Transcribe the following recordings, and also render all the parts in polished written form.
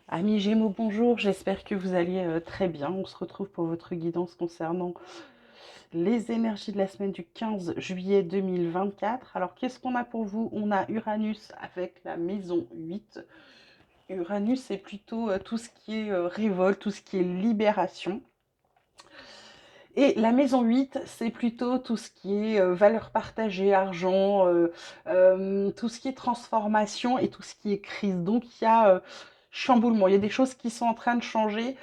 Amis Gémeaux, bonjour, j'espère que vous allez très bien. On se retrouve pour votre guidance concernant les énergies de la semaine du 15 juillet 2024. Alors, qu'est-ce qu'on a pour vous? On a Uranus avec la maison 8. Uranus, c'est plutôt tout ce qui est révolte, tout ce qui est libération. Et la maison 8, c'est plutôt tout ce qui est valeur partagée, argent, tout ce qui est transformation et tout ce qui est crise. Donc il y a chamboulement, il y a des choses qui sont en train de changer.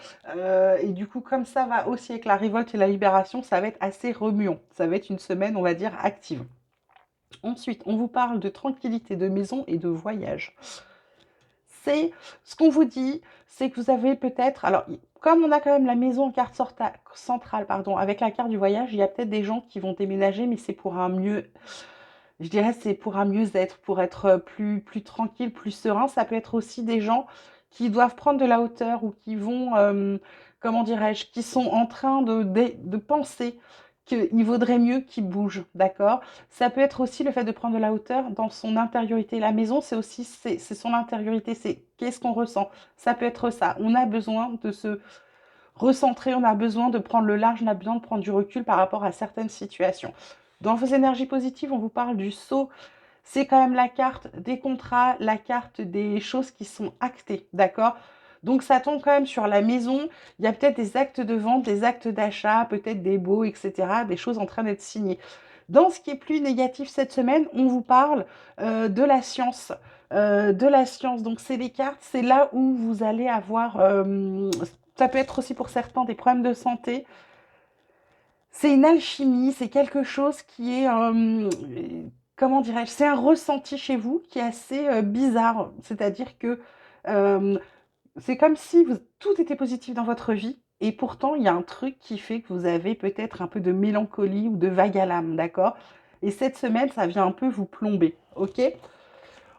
Et du coup, comme ça va aussi avec la révolte et la libération, ça va être assez remuant. Ça va être une semaine, on va dire, active. Ensuite, on vous parle de tranquillité, de maison et de voyage. C'est ce qu'on vous dit, c'est que vous avez peut-être, alors comme on a quand même la maison en carte centrale, pardon, avec la carte du voyage, il y a peut-être des gens qui vont déménager, mais c'est pour un mieux, je dirais, c'est pour un mieux-être, pour être plus tranquille, plus serein. Ça peut être aussi des gens qui doivent prendre de la hauteur ou qui vont, comment dirais-je, qui sont en train de penser qu'il vaudrait mieux qu'ils bougent, d'accord? Ça peut être aussi le fait de prendre de la hauteur dans son intériorité. La maison, c'est aussi c'est son intériorité, c'est qu'est-ce qu'on ressent. Ça peut être ça. On a besoin de se recentrer, on a besoin de prendre le large, on a besoin de prendre du recul par rapport à certaines situations. Dans vos énergies positives, on vous parle du saut. C'est quand même la carte des contrats, la carte des choses qui sont actées, d'accord? Donc ça tombe quand même sur la maison. Il y a peut-être des actes de vente, des actes d'achat, peut-être des baux, etc. Des choses en train d'être signées. Dans ce qui est plus négatif cette semaine, on vous parle de la science. De la science. Donc c'est les cartes, c'est là où vous allez avoir, ça peut être aussi pour certains des problèmes de santé. C'est une alchimie, c'est quelque chose qui est, comment dirais-je, c'est un ressenti chez vous qui est assez bizarre. C'est-à-dire que euh, c'est comme si tout était positif dans votre vie et pourtant il y a un truc qui fait que vous avez peut-être un peu de mélancolie ou de vague à l'âme, d'accord? Et cette semaine, ça vient un peu vous plomber, ok?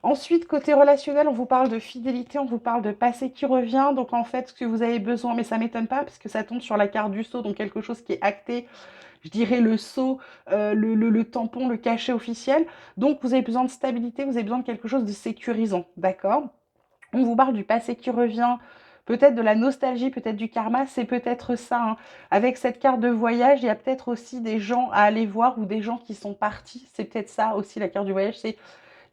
Ensuite, côté relationnel, on vous parle de fidélité, on vous parle de passé qui revient. Donc en fait, ce que vous avez besoin, mais ça m'étonne pas parce que ça tombe sur la carte du sceau, donc quelque chose qui est acté, je dirais le sceau, le tampon, le cachet officiel. Donc vous avez besoin de stabilité, vous avez besoin de quelque chose de sécurisant, d'accord? On vous parle du passé qui revient, peut-être de la nostalgie, peut-être du karma, c'est peut-être ça, hein. Avec cette carte de voyage, il y a peut-être aussi des gens à aller voir ou des gens qui sont partis. C'est peut-être ça aussi la carte du voyage, c'est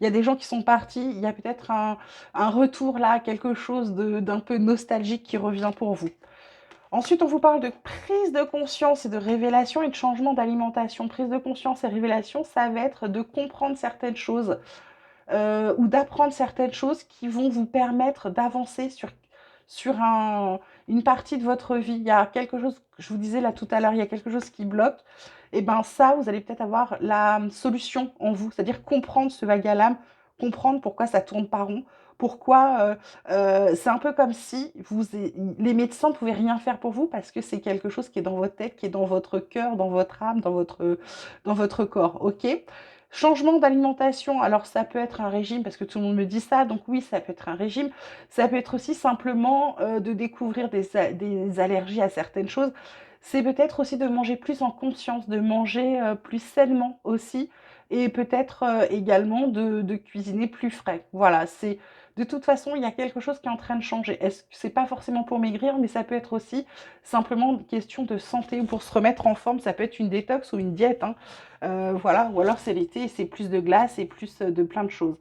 il y a des gens qui sont partis, il y a peut-être un retour là, quelque chose d'un peu nostalgique qui revient pour vous. Ensuite, on vous parle de prise de conscience et de révélation et de changement d'alimentation. Prise de conscience et révélation, ça va être de comprendre certaines choses ou d'apprendre certaines choses qui vont vous permettre d'avancer sur une partie de votre vie. Il y a quelque chose, je vous disais là tout à l'heure, il y a quelque chose qui bloque. Et bien ça, vous allez peut-être avoir la solution en vous, c'est-à-dire comprendre ce vague à l'âme, comprendre pourquoi ça tourne pas rond, pourquoi c'est un peu comme si les médecins ne pouvaient rien faire pour vous parce que c'est quelque chose qui est dans votre tête, qui est dans votre cœur, dans votre âme, dans votre corps, ok? Changement d'alimentation, alors ça peut être un régime, parce que tout le monde me dit ça, donc oui, ça peut être un régime. Ça peut être aussi simplement de découvrir des allergies à certaines choses. C'est peut-être aussi de manger plus en conscience, de manger plus sainement aussi, et peut-être également de cuisiner plus frais. Voilà, c'est de toute façon, il y a quelque chose qui est en train de changer. Est-ce que c'est pas forcément pour maigrir, mais ça peut être aussi simplement une question de santé ou pour se remettre en forme. Ça peut être une détox ou une diète, hein. Voilà, ou alors c'est l'été et c'est plus de glace et plus de plein de choses.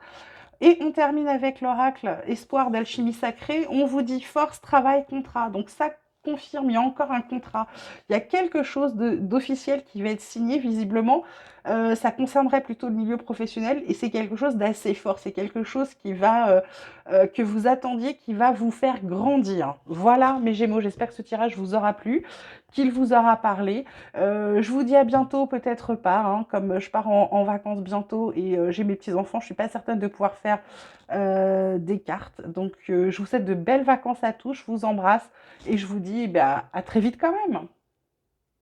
Et on termine avec l'oracle Espoir d'alchimie sacrée. On vous dit force, travail, contrat. Donc ça confirme, il y a encore un contrat. Il y a quelque chose d'officiel qui va être signé visiblement. Ça concernerait plutôt le milieu professionnel et c'est quelque chose d'assez fort. C'est quelque chose qui va, que vous attendiez, qui va vous faire grandir. Voilà mes Gémeaux, j'espère que ce tirage vous aura plu, qu'il vous aura parlé. Je vous dis à bientôt, peut-être pas, hein, comme je pars en vacances bientôt et j'ai mes petits-enfants, je suis pas certaine de pouvoir faire des cartes. Donc je vous souhaite de belles vacances à tous, je vous embrasse et je vous dis bah, à très vite quand même.